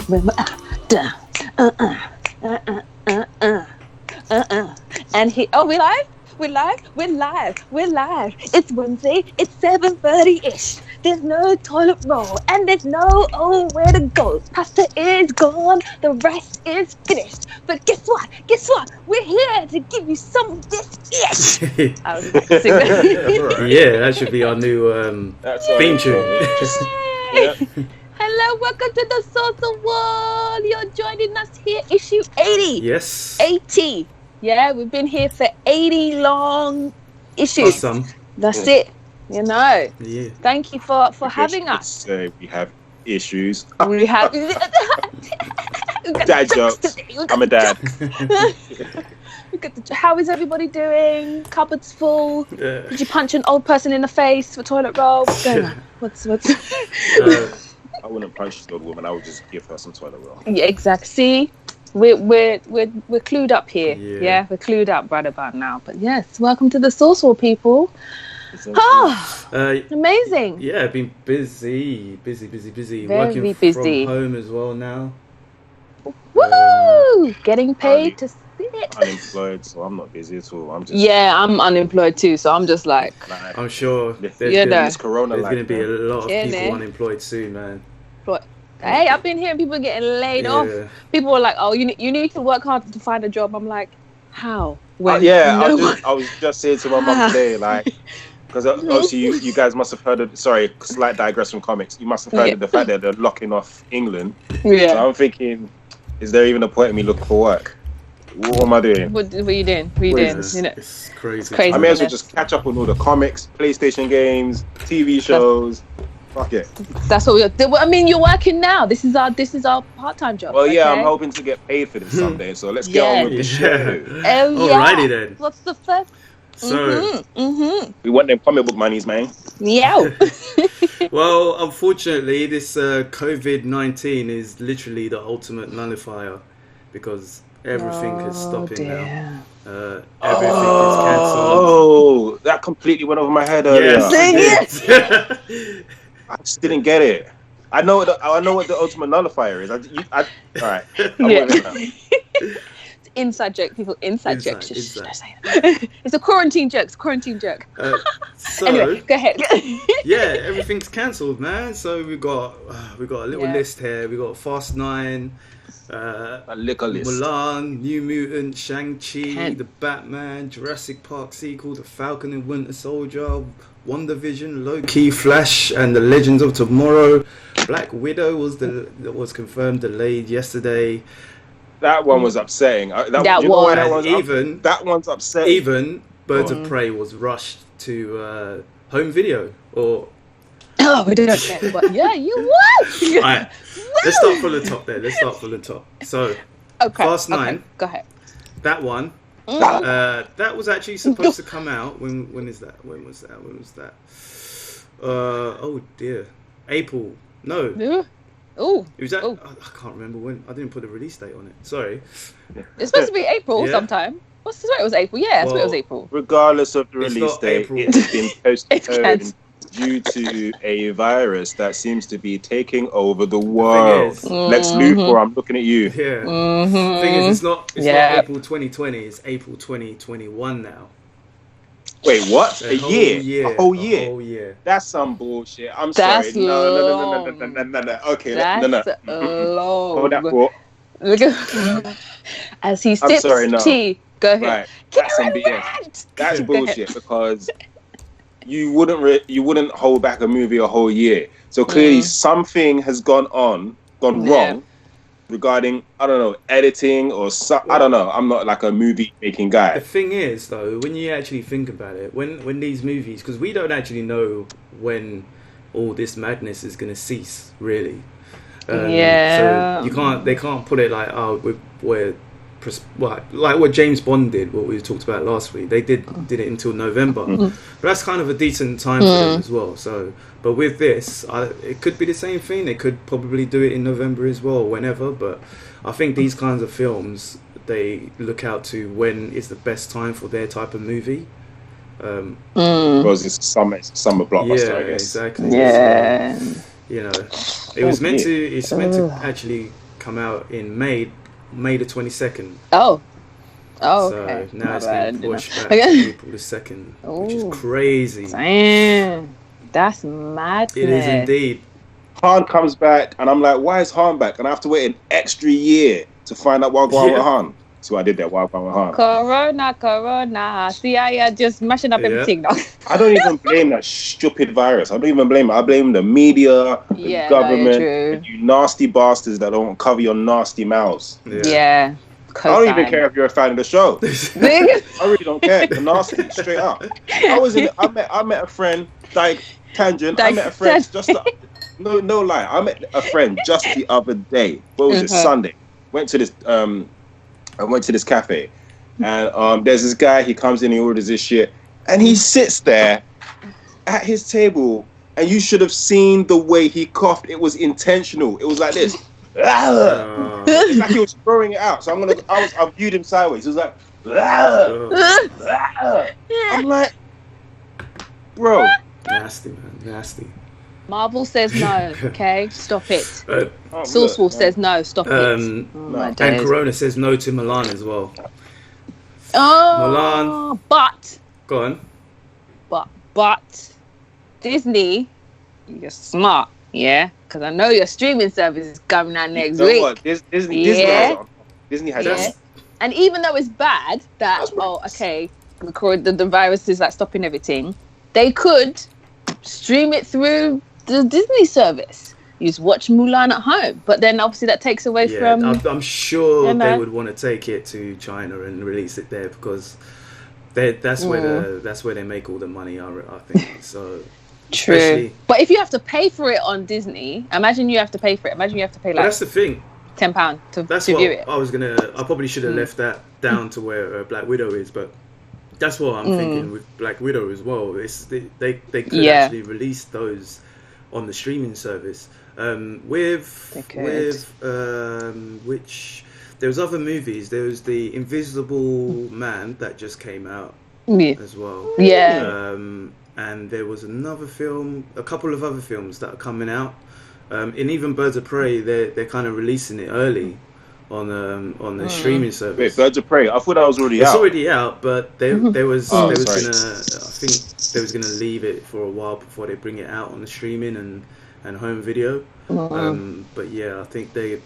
And we're live. We're live. It's Wednesday. It's 7:30-ish. There's no toilet roll and there's no where to go. Pasta is gone. The rest is finished. But guess what? We're here to give you some of this ish. I was like, sing that. Yeah, that should be our new theme tune. Yeah. Hello, welcome to the Social Wall. You're joining us here, issue 80. Yes. 80. Yeah, we've been here for 80 long issues. Awesome. That's it. You know. Yeah. Thank you for having us. We have issues. We have Dad jokes. I'm a dad. How is everybody doing? Cupboard's full. Did you punch an old person in the face for toilet roll? What's going on? What's I wouldn't punch the old woman. I would just give her some toilet roll. Yeah, exactly. See, we're clued up here. Yeah, we're clued up right about now. But yes, welcome to the Source Wall, people. Amazing. Yeah, been busy. Very working busy. from home as well now. Woo! Getting paid to sit. Unemployed, so I'm not busy at all. I'm unemployed too, so I'm just like I'm sure there's Corona. There's going to be a lot of people unemployed soon, man. Hey, I've been hearing people getting laid off. People were like, "Oh, you need to work hard to find a job." I'm like, "How?" When? I was just saying to my mum today, like, because obviously you guys must have heard of. Sorry, slight digress from comics. You must have heard of the fact that they're locking off England. Yeah. So I'm thinking, is there even a point in me looking for work? What am I doing? What are you doing? It's crazy. It's I may as well just catch up on all the comics, PlayStation games, TV shows. Fuck it. That's what we're doing. I mean, you're working now. This is our part-time job. Well, yeah, okay? I'm hoping to get paid for this someday. So let's get on with this shit. Oh yeah. Alrighty then. What's the first? So We want them comic book monies, man. Yeah. well, unfortunately, this COVID-19 is literally the ultimate nullifier because everything is stopping now. Everything is cancelled. Oh, that completely went over my head earlier. Yes, I just didn't get it. I know what the ultimate nullifier is. All right. Inside joke, people. Inside joke. Should I say that? It's a quarantine joke. So anyway, go ahead. Yeah, everything's cancelled, man. So we got a little list here. We got Fast 9. A liquor list. Mulan, New Mutants, Shang-Chi, the Batman, Jurassic Park sequel, the Falcon and Winter Soldier, WandaVision, Loki, Flash, and the Legends of Tomorrow. Black Widow was confirmed delayed yesterday. That one was upsetting. That one's upsetting. Even Birds of Prey was rushed to home video or. Oh, we don't care. But yeah, you won. Right. Let's start from the top. So, Fast 9. Okay. Go ahead. That one. That was actually supposed to come out. When is that? When was that? Oh dear. April. No. Oh. It was that. I can't remember when. I didn't put a release date on it. Sorry. It's supposed to be April sometime. What's the story? It was April. Yeah, it was April. Regardless of the release date, it's been postponed due to a virus that seems to be taking over the world. Lex Luthor, I'm looking at you. Yeah. The thing is, it's not April 2020. It's April 2021 now. Wait, what? A whole year? A whole year. That's some bullshit. I'm That's sorry. No. Okay, That's long. Hold that thought. Look at as he sips tea. Go ahead. Right. That's some BS. That's bullshit because you wouldn't hold back a movie a whole year. So clearly something has gone wrong regarding, I don't know, editing or I don't know. I'm not like a movie making guy. The thing is, though, when you actually think about it, when these movies, because we don't actually know when all this madness is going to cease, really. So they can't put it like, like what James Bond did, what we talked about last week. They did it until November, but that's kind of a decent time for them as well. So, but with this, it could be the same thing. They could probably do it in November as well, whenever. But I think these kinds of films, they look out to when is the best time for their type of movie. Because it's summer blockbuster, I guess. Exactly. Yeah. You know, it's meant to actually come out in May the 22nd. Oh, So okay. now it's bad, been pushed back Okay. to April the 2nd, which is Ooh. crazy. Damn, that's madness. It is indeed. Han comes back, and I'm like, why is Han back? And I have to wait an extra year to find out what's going on with Han. So I did that. What's going on with Han? Corona. See, I just mashing up everything now. I don't even blame that stupid virus. I don't even blame it. I blame the media, the government, and you nasty bastards that don't cover your nasty mouths. Yeah. I don't even care if you're a fan of the show. I really don't care. The nasty, straight up. I met a friend, like tangent. I met a friend no lie. I met a friend just the other day. What was it? Sunday. I went to this cafe, and there's this guy. He comes in, he orders this shit, and he sits there at his table, and you should have seen the way he coughed. It was intentional. It was like this. It's like he was throwing it out. So I viewed him sideways. It was like, I'm like, bro, Nasty, man, nasty. Marvel says no. Okay, stop it. Sourcewall says no. Stop it. My And days. Corona says no to Mulan as well. Oh, Mulan. but Go on. But Disney, you're smart, yeah? Because I know your streaming service is coming out next week. What? Disney has Yeah. And even though it's bad that, the virus is like stopping everything, they could stream it through the Disney service. You just watch Mulan at home. But then obviously that takes away from... I'm sure they would want to take it to China and release it there because that's where they make all the money, I think. So True. But if you have to pay for it on Disney, imagine you have to pay for it. Imagine you have to pay like that's the thing. £10 to view it. I probably should have left that down to where Black Widow is, but that's what I'm thinking with Black Widow as well. They could actually release those on the streaming service. Which there was other movies. There was the Invisible Man that just came out as well. Yeah. And there was another film, a couple of other films that are coming out. And even Birds of Prey, they're kind of releasing it early on the streaming service. Wait, Birds of Prey? I thought that was already out. It's already out, but they was gonna leave it for a while before they bring it out on the streaming and home video. But yeah, I think they're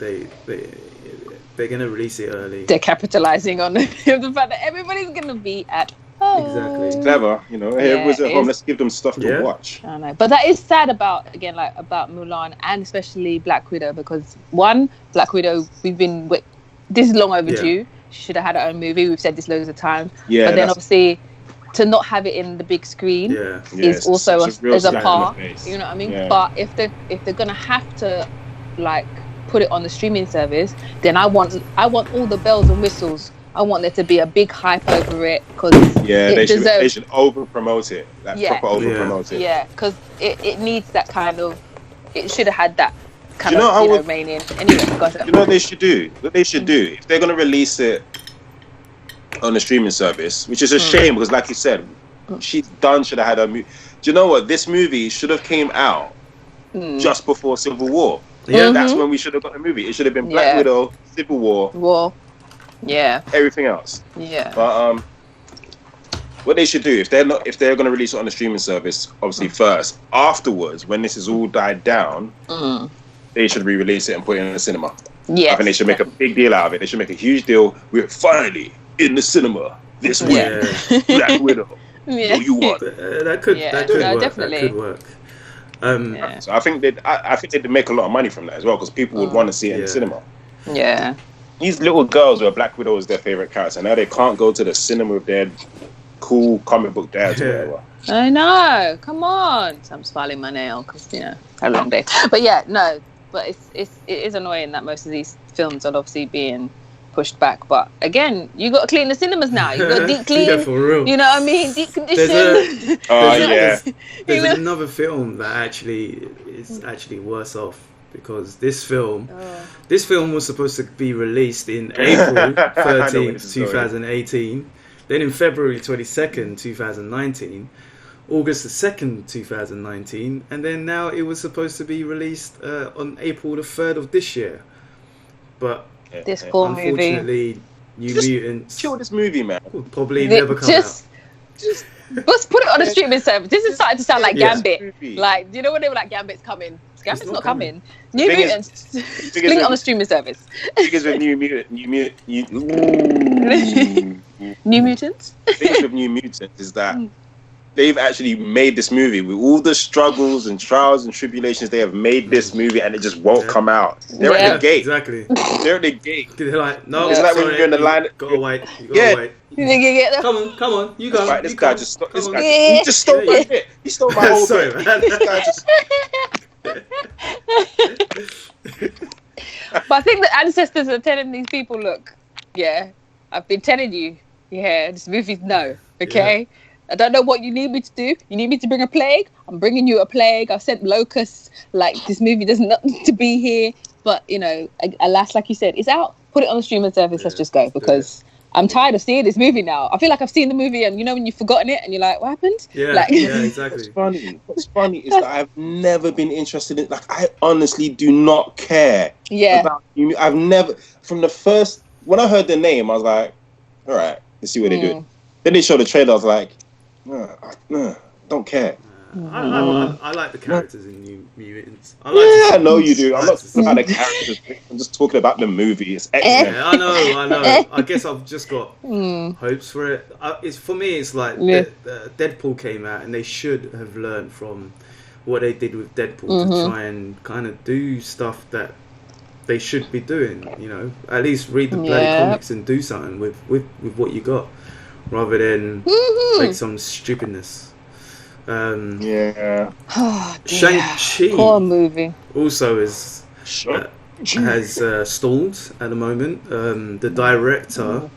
gonna release it early. They're capitalizing on the fact that everybody's gonna be at home. Exactly. It's clever, everyone's at home. Let's give them stuff to watch. I know, but that is sad about Mulan and especially Black Widow, because one, Black Widow, this is long overdue. She should have had her own movie. We've said this loads of times. But then obviously to not have it in the big screen is also a par. You know what I mean? Yeah. But if they're gonna have to like put it on the streaming service, then I want all the bells and whistles. I want there to be a big hype over it because they should over promote it, proper over promote it. Yeah, because it needs that kind of. It should have had that kind of remaining. Anyway, you know what they should do? What they should do if they're gonna release it on the streaming service, which is a shame because, like you said, should have had her movie. Do you know what? This movie should have came out just before Civil War. Yeah, that's when we should have got the movie. It should have been Black Widow, Civil War. Yeah. Everything else. Yeah. But what they should do if they're going to release it on the streaming service, obviously first. Afterwards, when this is all died down, they should re-release it and put it in the cinema. Yeah. I think they should make a big deal out of it. They should make a huge deal. We're finally in the cinema this week. Black Widow. Yeah. What you want? That could work. Definitely. That could work. So I think they'd make a lot of money from that as well because people would want to see it in the cinema. Yeah. These little girls where Black Widow is their favorite character, now they can't go to the cinema with their cool comic book dads or whatever. I know. Come on. So I'm filing my nail because had a long day. But but it is annoying that most of these films are obviously being pushed back. But again, you got to clean the cinemas now. You got to deep clean. Yeah, for real. You know what I mean? Deep condition. There's another film that actually is actually worse off. Because this film was supposed to be released in April 13th, 2018, then in February 22nd, 2019, August the 2nd, 2019, and then now it was supposed to be released on April the 3rd of this year. but This poor movie. unfortunately, New Mutants Chill this movie, man. will probably never come out. Just let's put it on a streaming service. This is starting to sound like Yeah. Gambit. Like, do you know when they were like, Gambit's coming? Gambit's not coming. New thing is- Mutants. Fling it on a streaming service. Because with New Mutants, New Mutants? the thing with New Mutants is that they've actually made this movie with all the struggles and trials and tribulations. They have made this movie, and it just won't come out. They're Yeah. at the gate. Exactly. They're at the gate. They're like, no, It's like when sorry, you're in the line- Gotta wait. You Yeah. gotta wait. You think you get them? Come on, you go. Right, this you guy go. just stole. Come This on. guy, he just stole my bit. He stole my whole Sorry, bit. man. This guy just. But I think the ancestors are telling these people, look, yeah, I've been telling you, yeah, this movie's no, okay? I don't know what you need me to do. You need me to bring a plague? I'm bringing you a plague. I've sent locusts. Like, this movie does not need to be here. But, you know, alas, like you said, it's out. Put it on the streaming service. Let's just go. Because I'm tired of seeing this movie now. I feel like I've seen the movie and, you know, when you've forgotten it and you're like, what happened? Yeah, Like, yeah, exactly. What's funny is that I've never been interested in. Like, I honestly do not care yeah. about you. I've never, from the first, when I heard the name, I was like, all right, let's see what they do. Then they showed the trailer. I was like, don't care. I like the characters in New Mutants. I know you do. I'm not talking about the characters. I'm just talking about the movie. It's excellent. Yeah, I know. I guess I've just got hopes for it. It's for me. It's like Deadpool came out, and they should have learned from what they did with Deadpool to try and kind of do stuff that they should be doing. You know, at least read the bloody comics and do something with what you got, rather than like some stupidness. Shang-Chi Poor movie. also has stalled at the moment. The director,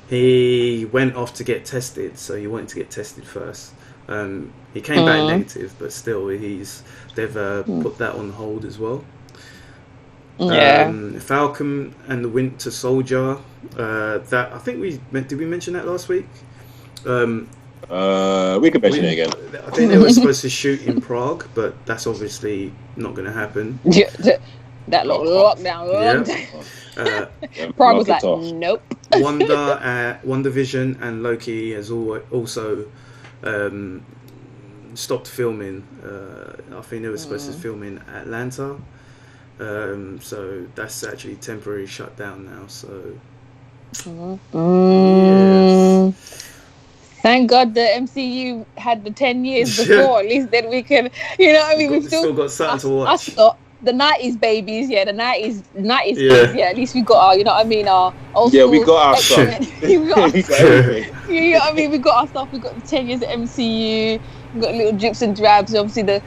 he went off to get tested, so he wanted to get tested first. He came back negative, but still, they've put that on hold as well. Falcon and the Winter Soldier. That I think did we mention that last week? We could mention it again. I think they were supposed to shoot in Prague, but that's obviously not going to happen. Yeah, that little lockdown. Prague was like, nope. WandaVision and Loki has also stopped filming. I think they were supposed to film in Atlanta. So that's actually temporary shut down now. So yes. Thank God the MCU had the 10 years before. At least then we can, you know what I mean? We've still got something to watch. The 90s babies, the 90s kids, at least we got our, you know what I mean, our old we school got our stuff. we got everything. You know what I mean? We got our stuff. We got the 10 years of MCU. We got little drips and drabs. Obviously, the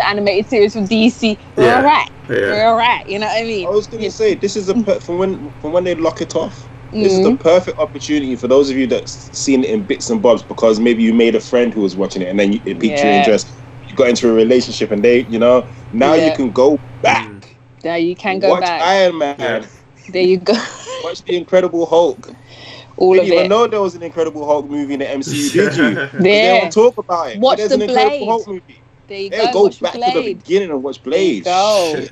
animated series from DC. We're alright. We're alright. You know what I mean? I was going to say, this is from when they lock it off. This is the perfect opportunity for those of you that's seen it in bits and bobs, because maybe you made a friend who was watching it and then it piqued your interest. You got into a relationship and they, now you can go back. Now you can go back. Watch Iron Man. Yeah. There you go. Watch the Incredible Hulk. All of it. You didn't even know there was an Incredible Hulk movie in the MCU, did you? They don't talk about it. Watch there's the an Incredible Blade. Hulk movie. There you They'll go. go back to the beginning and watch Blade. Go.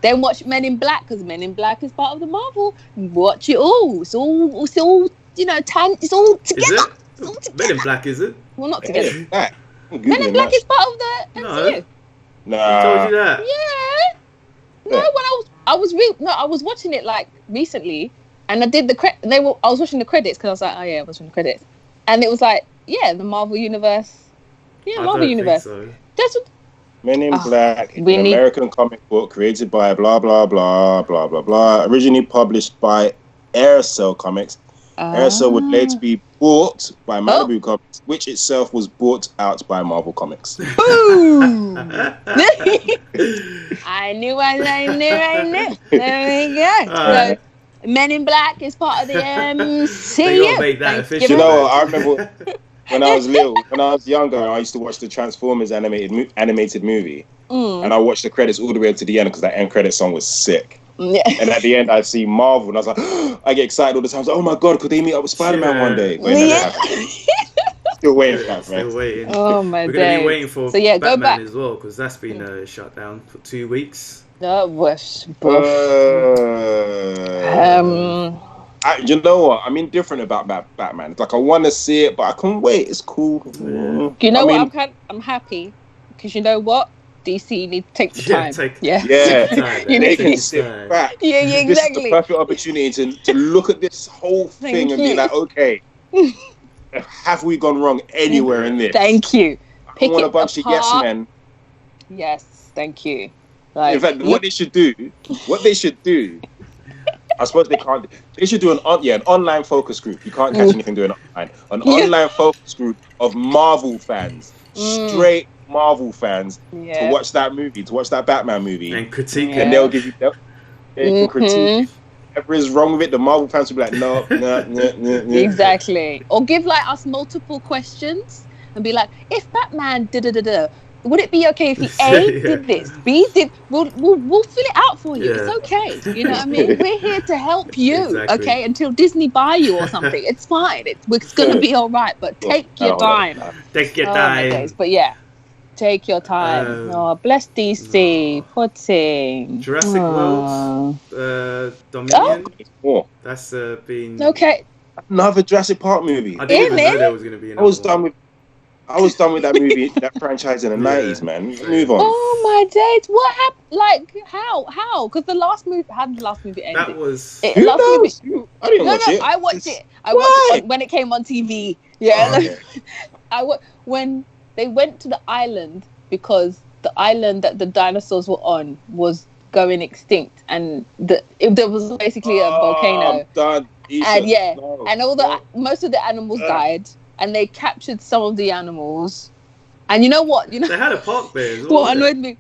Then watch Men in Black, because Men in Black is part of the Marvel. Watch it all. It's all it's all it's all together. It's all together. Men in Black, is it? Well, not together. Men in Black is part of the MCU. No. I told you that. Yeah. No, when I was watching it like recently, and I did the I was watching the credits because I was like, oh yeah, I was watching the credits, and it was like, the Marvel universe. Yeah, Marvel universe. So. That's what. Men in Black, an American comic book created by blah blah blah blah blah blah. Originally published by Aircell Comics. Aircell would later be bought by Malibu Comics, which itself was bought out by Marvel Comics. Boom! I knew. There we go. So, Men in Black is part of the MCU. They gotta make that official. You know what? I remember when I was little, when I was younger, I used to watch the Transformers animated movie, and I watched the credits all the way up to the end because that end credit song was sick. Yeah. And at the end, I see Marvel, and I was like, I get excited all the time. I was like, oh my god, could they meet up with Spider-Man one day? But still waiting for that, man. Still waiting. Oh my god. We're gonna be waiting for go Batman back as well, because that's been shut down for 2 weeks. Whoosh. You know what? I'm indifferent about Batman. It's like I want to see it, but I can't wait. It's cool. You know what? I'm happy because you know what? DC need to take the time. Take time. They can sit back. Yeah, exactly. This is the perfect opportunity to look at this whole thing and be like, okay, have we gone wrong anywhere in this? Thank you. I don't want a bunch of yes men. Yes, thank you. In fact, what they should do, I suppose they can't. They should do an online focus group. You can't catch anything doing online. An online focus group of Marvel fans, straight Marvel fans, to watch that movie, to watch that Batman movie, and critique it. And they'll give you. They can critique. Whatever is wrong with it, the Marvel fans will be like, no. Exactly. Or give like us multiple questions and be like, if Batman would it be okay if he A did this, B did? We'll fill it out for you. It's okay. You know what I mean? We're here to help you. Okay, until Disney buy you or something, it's fine. It's gonna be all right. But take your time. Take your time. But yeah, take your time. Bless DC. Poor thing. Jurassic World Dominion. That's been okay. Another Jurassic Park movie. I didn't even know there was gonna be another. I was done with that movie, that franchise in the 90s, man. Move on. Oh my days! What happened? Like how? Because the last movie, how did the last movie end? That was. I didn't watch it. I watched it. I watched it when it came on TV. Yeah. When they went to the island because the island that the dinosaurs were on was going extinct, and there was basically a volcano. I'm done. And most of the animals died. And they captured some of the animals, and you know what? You know they had a park there as well. What annoyed me?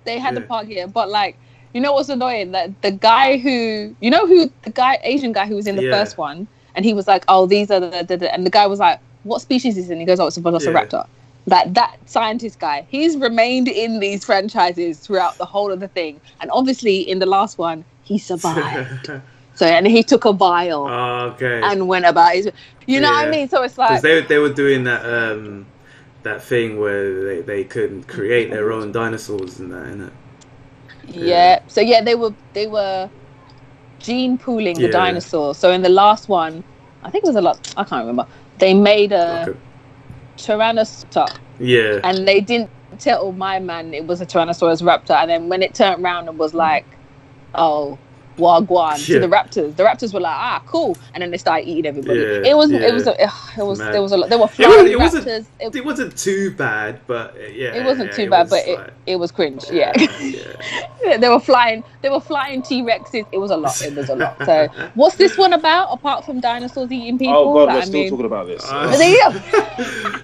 They had the park here, but like, you know what's annoying? That the guy who, Asian guy who was in the first one, and he was like, "Oh, these are the," and the guy was like, "What species is it?" And he goes, "Oh, it's a velociraptor." That scientist guy, he's remained in these franchises throughout the whole of the thing, and obviously in the last one, he survived. So, and he took a vial and went about his... You know what I mean? So it's like... Because they were doing that thing where they couldn't create their own dinosaurs and that, innit? Yeah. So, yeah, they were gene pooling the dinosaurs. So, in the last one, I think it was I can't remember. They made a Tyrannosaurus. Yeah. And they didn't tell my man it was a Tyrannosaurus raptor. And then when it turned around and was like, oh... Wagwan to the raptors were like, cool, and then they started eating everybody. There was a lot. There were flying raptors. It wasn't too bad, but it wasn't too bad, but it was cringe. They were flying T-Rexes. It was a lot. So what's this one about apart from dinosaurs eating people? Oh god, we're still talking about this.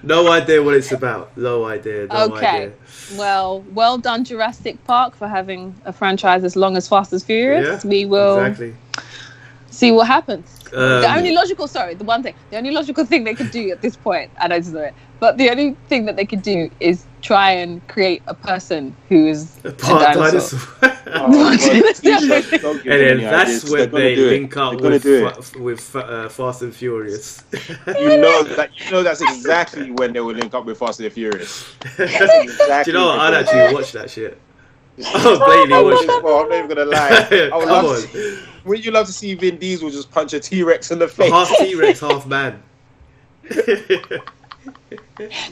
No idea what it's about. No idea. Okay. Well done, Jurassic Park, for having a franchise as long as Fast and Furious. We will see what happens. The only logical thing they could do at this point, I don't know it, but the only thing that they could do is try and create a person who is a dinosaur. And then that's where they link up with Fast and Furious. You know that's exactly when they will link up with Fast and Furious. Do you know what? I'd actually watch that shit. I'm not even gonna lie. Wouldn't you love to see Vin Diesel just punch a T-Rex in the face? Half T-Rex, half man.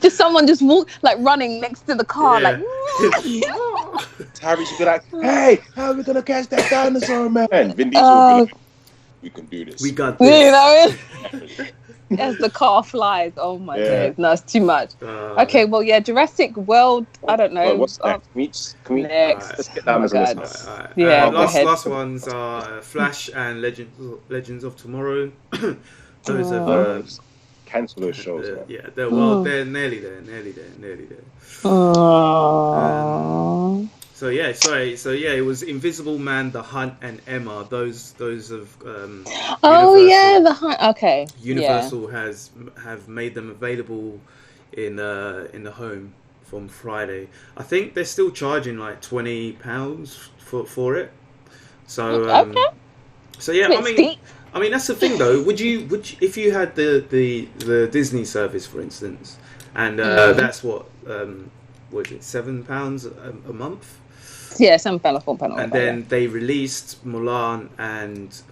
Just someone just running next to the car, like. Harry should be like, "Hey, how are we gonna catch that dinosaur, man?" Vin Diesel would be like, "We can do this. We got this." You know, as the car flies. Oh my god, no, it's too much. Okay, well, Jurassic World. I don't know. What's next? Can we next? Let's get down to this. Yeah, last ones are Flash and Legends of Tomorrow. Those are cancel those shows. They're nearly there. So it was Invisible Man, The Hunt, and Emma. Those of The Hunt. Okay. Universal have made them available in the home from Friday. I think they're still charging like £20 for it. So so yeah, I mean that's the thing though. Would you if you had the Disney service, for instance, and that's what was it, £7 a month? Yeah, some panel. And then they released Mulan and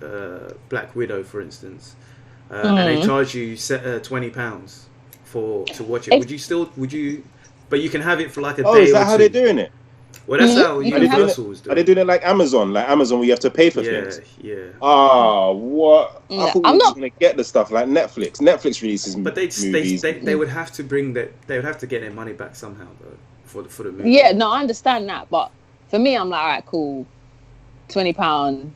Black Widow, for instance, and they charge you £20 to watch it. Would you? But you can have it for like a day. Oh, is that how they're doing it? Well, that's how Universal was doing. Are they doing it like Amazon? Like Amazon, where you have to pay for things? Yeah. Ah, what? No, I thought we were just going to get the stuff like Netflix. Netflix releases but movies. They would have to bring that. They would have to get their money back somehow, though, for the movie. Yeah, no, I understand that, but for me, I'm like, all right, cool, £20.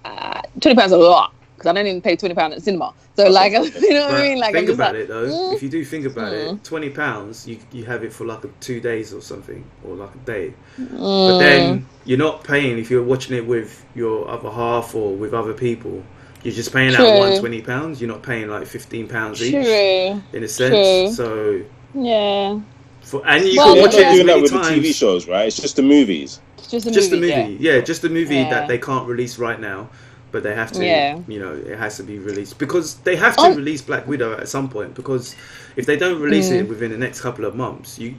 £20 a lot because I don't even pay £20 at the cinema. So like, you know what I mean? Like, think about it though. If you do think about it, £20, you have it for like 2 days or something, or like a day. But then you're not paying if you're watching it with your other half or with other people. You're just paying out £120. You're not paying like £15 each. In a sense. So yeah. And you can watch it as doing that many with times. the TV shows, right? It's just the movies. Just a movie. Yeah, just a movie that they can't release right now. But they have to, you know, it has to be released because they have to release Black Widow at some point. Because if they don't release it within the next couple of months, you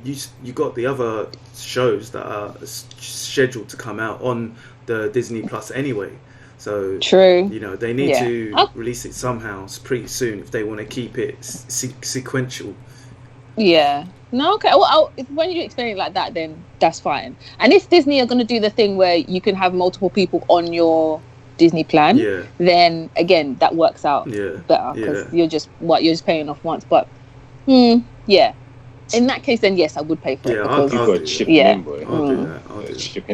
got the other shows that are scheduled to come out on the Disney Plus anyway. So you know, they need to release it somehow pretty soon if they want to keep it sequential. Yeah. No, okay. Well, when you explain it like that, then that's fine. And if Disney are going to do the thing where you can have multiple people on your Disney plan, then again that works out better because you're just paying off once. But in that case, then yes, I would pay for it. I'll do it. Shipping in, boy. I'll do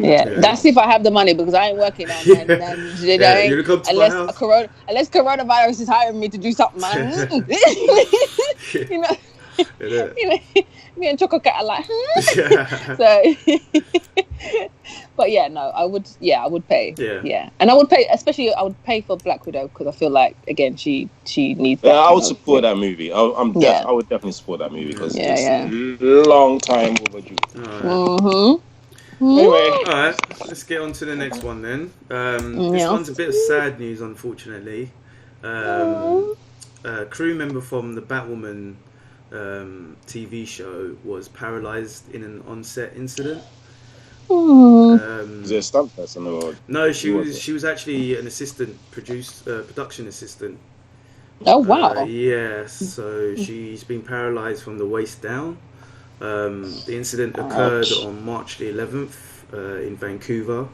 that. That's if I have the money because I ain't working. Unless coronavirus is hiring me to do something, man. You know. You know, me and Choco Cat are like, so. But yeah, no, I would pay. Yeah, and I would pay, especially I would pay for Black Widow because I feel like again she needs. That I would support that movie. I would definitely support that movie because it's a long time overdue. Anyway, all right, let's get on to the next one then. This one's a bit of sad news, unfortunately. A crew member from the Batwoman TV show was paralyzed in an on-set incident. Is it a stunt person or? No, she was actually an production assistant. Oh wow! So she's been paralyzed from the waist down. The incident occurred on March the 11th in Vancouver.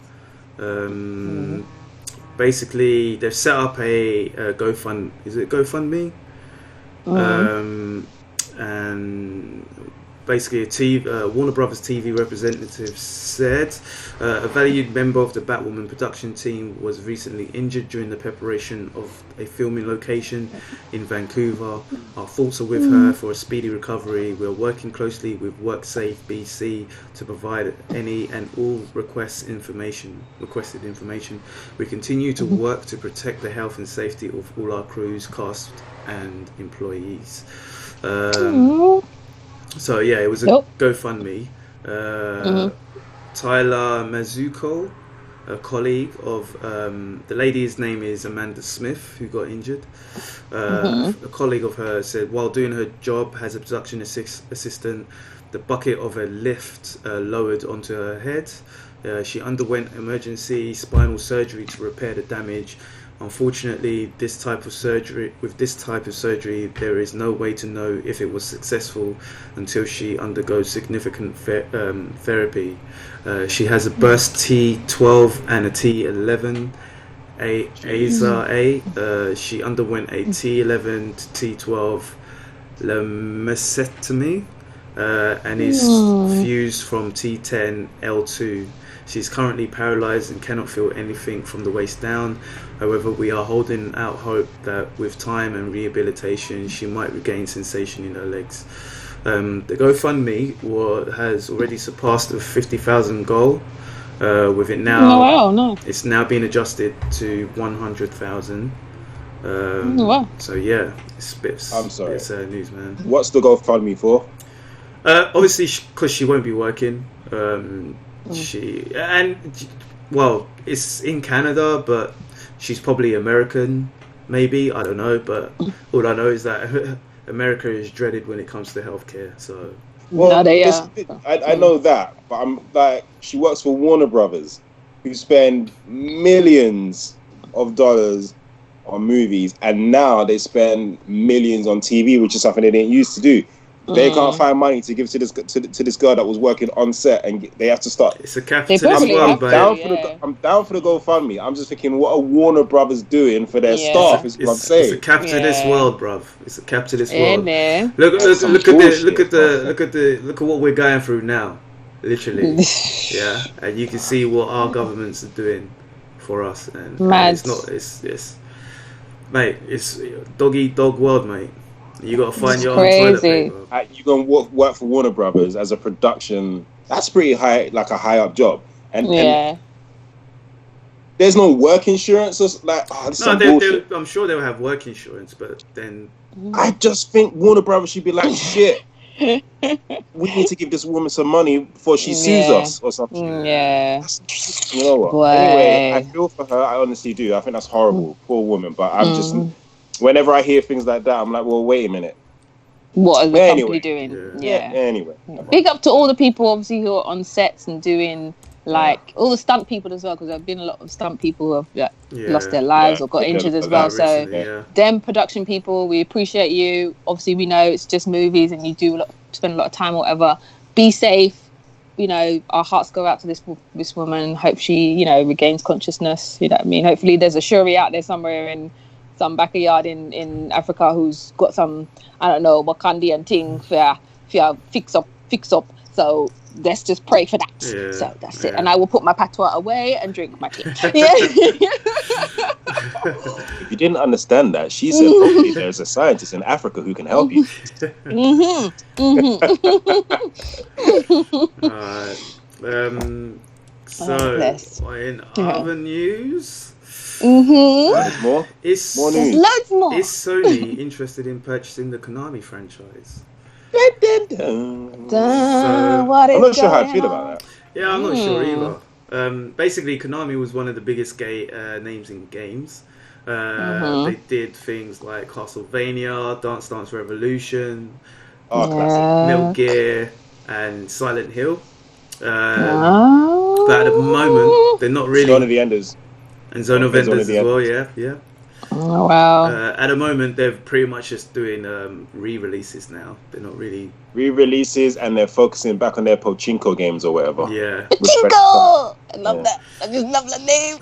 Basically, they've set up a GoFundMe? And basically Warner Brothers TV representative said a valued member of the Batwoman production team was recently injured during the preparation of a filming location in Vancouver. Our thoughts are with her for a speedy recovery. We're working closely with WorkSafe BC to provide any and all requested information. We continue to work to protect the health and safety of all our crews, cast and employees. So yeah, it was a GoFundMe. Tyler Mazuko, a colleague of the lady's name is Amanda Smith, who got injured. A colleague of hers said while doing her job as a production assistant, the bucket of a lift lowered onto her head. She underwent emergency spinal surgery to repair the damage. Unfortunately, with this type of surgery, there is no way to know if it was successful until she undergoes significant therapy. She has a burst T12 and a T11 ASA. She underwent a T11 to T12 lemectomy and is fused from T10 L2. She's currently paralyzed and cannot feel anything from the waist down. However, we are holding out hope that with time and rehabilitation, she might regain sensation in her legs. The GoFundMe has already surpassed the 50,000 goal. With it now, it's now being adjusted to 100,000. So yeah, it's a bit sad news, man. What's the GoFundMe for? Obviously, because she won't be working. It's in Canada, but she's probably American, maybe, I don't know, but all I know is that America is dreaded when it comes to healthcare, so Well, No, they I know that, but I'm like, she works for Warner Brothers, who spend millions of dollars on movies, and now they spend millions on TV, which is something they didn't used to do. They can't find money to give to this girl that was working on set, and they have to start. It's a capitalist world, I'm down for the GoFundMe. I'm just thinking, what are Warner Brothers doing for their staff? Is what I'm saying. It's a capitalist world, bruv. It's a capitalist world. Yeah. Look at what we're going through now, literally. Yeah, and you can see what our governments are doing for us, and it's not. It's mate. It's dog eat dog world, mate. You gotta find your own toilet paper. You gonna work for Warner Brothers as a production? That's pretty high, like a high up job. And there's no work insurance. Or like, I'm sure they'll have work insurance, but then I just think Warner Brothers should be like, shit. We need to give this woman some money before she sues us or something. Yeah. You know what? Boy. Anyway, I feel for her. I honestly do. I think that's horrible. Poor woman. But I'm just. Whenever I hear things like that, I'm like, well, wait a minute. What is the company doing? Yeah. Anyway. Big up to all the people, obviously, who are on sets and doing, like, all the stunt people as well, because there have been a lot of stunt people who have lost their lives or got injured as well. So, them production people, we appreciate you. Obviously, we know it's just movies and you do spend a lot of time or whatever. Be safe. You know, our hearts go out to this woman. Hope she, regains consciousness. You know what I mean? Hopefully, there's a Shuri out there somewhere in some backyard in Africa who's got some, I don't know, Wakandian thing for fix up. So let's just pray for that. Yeah, so that's it. And I will put my patois away and drink my tea. If you didn't understand that, she said hopefully there's a scientist in Africa who can help you. So in other news. More news. Loads more. Is Sony interested in purchasing the Konami franchise? I'm not sure how I feel about that. Yeah, I'm not sure either. Basically, Konami was one of the biggest names in games. They did things like Castlevania, Dance Dance Revolution, Metal Gear, and Silent Hill. But at the moment, they're not really. Zone of the Enders. And Zone of Enders as well, yeah. Oh, wow. At the moment, they're pretty much just doing re-releases now. They're not really... Re-releases, and they're focusing back on their Pachinko games or whatever. Yeah. Pachinko! I love that. I just love that name.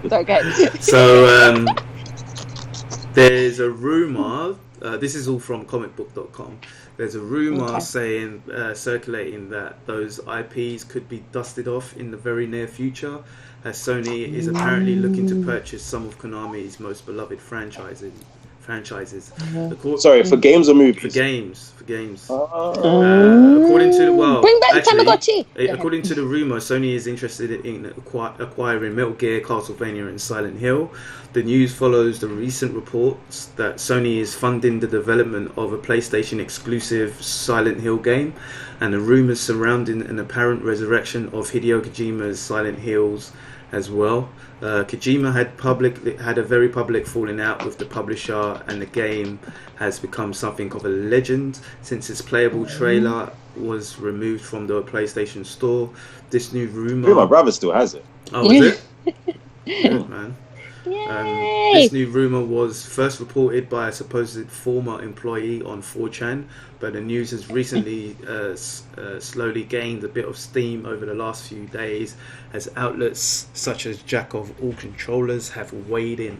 It's okay. So, there's a rumour... this is all from comicbook.com. There's a rumour saying, circulating that those IPs could be dusted off in the very near future, as Sony is apparently looking to purchase some of Konami's most beloved franchises. Sorry, for games or movies? For games. According to bring back the Tamagotchi. According to the rumor, Sony is interested in acquiring Metal Gear, Castlevania, and Silent Hill. The news follows the recent reports that Sony is funding the development of a PlayStation exclusive Silent Hill game, and the rumors surrounding an apparent resurrection of Hideo Kojima's Silent Hills as well. Kojima had a very public falling out with the publisher, and the game has become something of a legend since its playable trailer was removed from the PlayStation Store. This new rumor... My brother still has it. Oh, is it? Good, man. This new rumor was first reported by a supposed former employee on 4chan, but the news has recently slowly gained a bit of steam over the last few days, as outlets such as Jack of All Controllers have weighed in.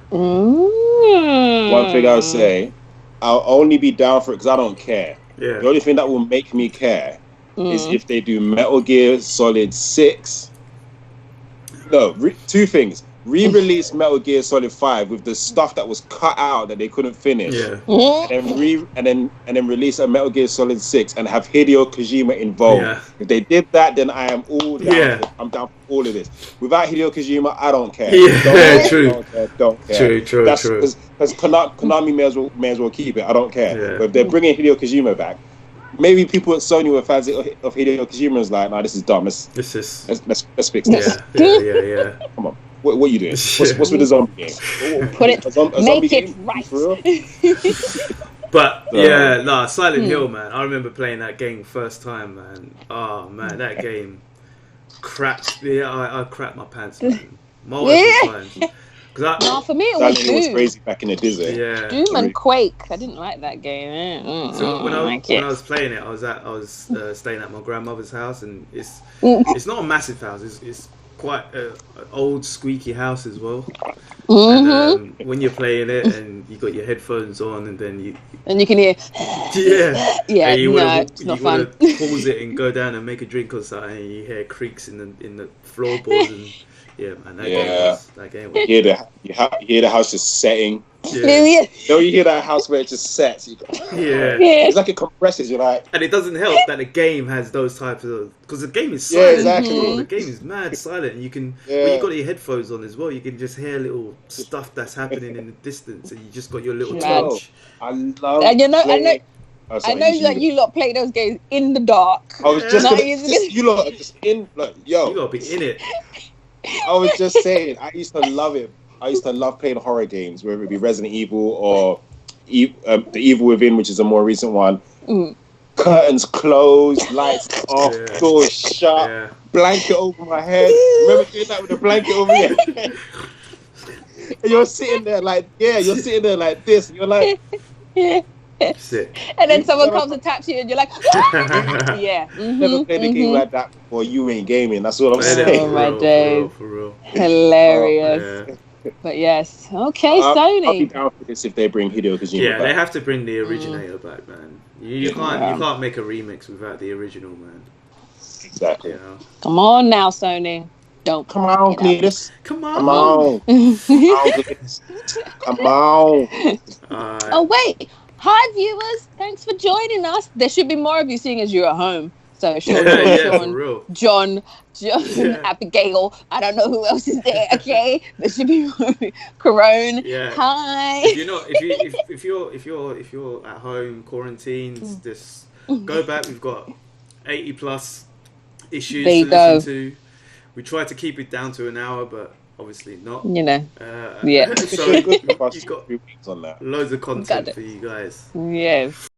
One thing I'll say, I'll only be down for it because I don't care. Yeah. The only thing that will make me care is if they do Metal Gear Solid 6. No, two things. Re-release Metal Gear Solid 5 with the stuff that was cut out that they couldn't finish, and then release a Metal Gear Solid 6 and have Hideo Kojima involved. Yeah. If they did that, then I am all down. I'm down for all of this. Without Hideo Kojima, I don't care. True. Don't care. True. Because Konami may as well keep it. I don't care. Yeah. But if they're bringing Hideo Kojima back, maybe people at Sony were fans of Hideo Kojima is like, nah, this is dumb. Let's fix this. Yeah. Come on. What are you doing? What's with the zombie game? Make it right. But yeah, no, Silent Hill, man. I remember playing that game first time, man. Oh man, that game crapped. Yeah, I crapped my pants, man. Multiple times. No, for me it Silent was Hill was Doom. crazy back in the day. Yeah. Doom and Quake. I didn't like that game. So when I was playing it, I was staying at my grandmother's house, and it's not a massive house. It's quite an old squeaky house as well. And when you're playing it and you got your headphones on, and then you can hear and you it's not fun. Mm-hmm. pause it and go down and make a drink or something, and you hear creaks in the floorboards and yeah, man, that game was You hear the house just setting. yeah. No, you hear that house where it just sets. It's like it compresses. You're like, and it doesn't help that the game has those types of, because the game is silent. exactly. Bro. The game is mad silent. And you can when you got your headphones on as well, you can just hear little stuff that's happening in the distance, and you just got your little touch. I love. And I know that you lot play those games in the dark. I was just you lot are just in like yo. You gotta be in it. I was just saying, I used to love it. I used to love playing horror games, whether it be Resident Evil or The Evil Within, which is a more recent one. Curtains closed, lights off, doors shut, blanket over my head. Remember doing that with a blanket over your head? And you're sitting there like this. And you're like, Sick. And then someone comes and taps you, and you're like, never played a game like that before. You ain't gaming. That's what I'm saying. Oh my days. For real. Hilarious. But yes, okay, Sony. I'll be down for this if they bring Hideo Kojima back. They have to bring the originator back, man. You can't make a remix without the original, man. Exactly. You know? Come on now, Sony. Don't come on, Cletus. Come on. Come on. Oh wait. Hi viewers, thanks for joining us. There should be more of you seeing as you're at home. So Sean, John, Abigail. I don't know who else is there. Okay, there should be more. Corone. Yeah. Hi. If you're at home quarantined, just go back. We've got 80 plus issues to listen to. We try to keep it down to an hour, but obviously not. You know. So you've got loads of content for you guys. Yes.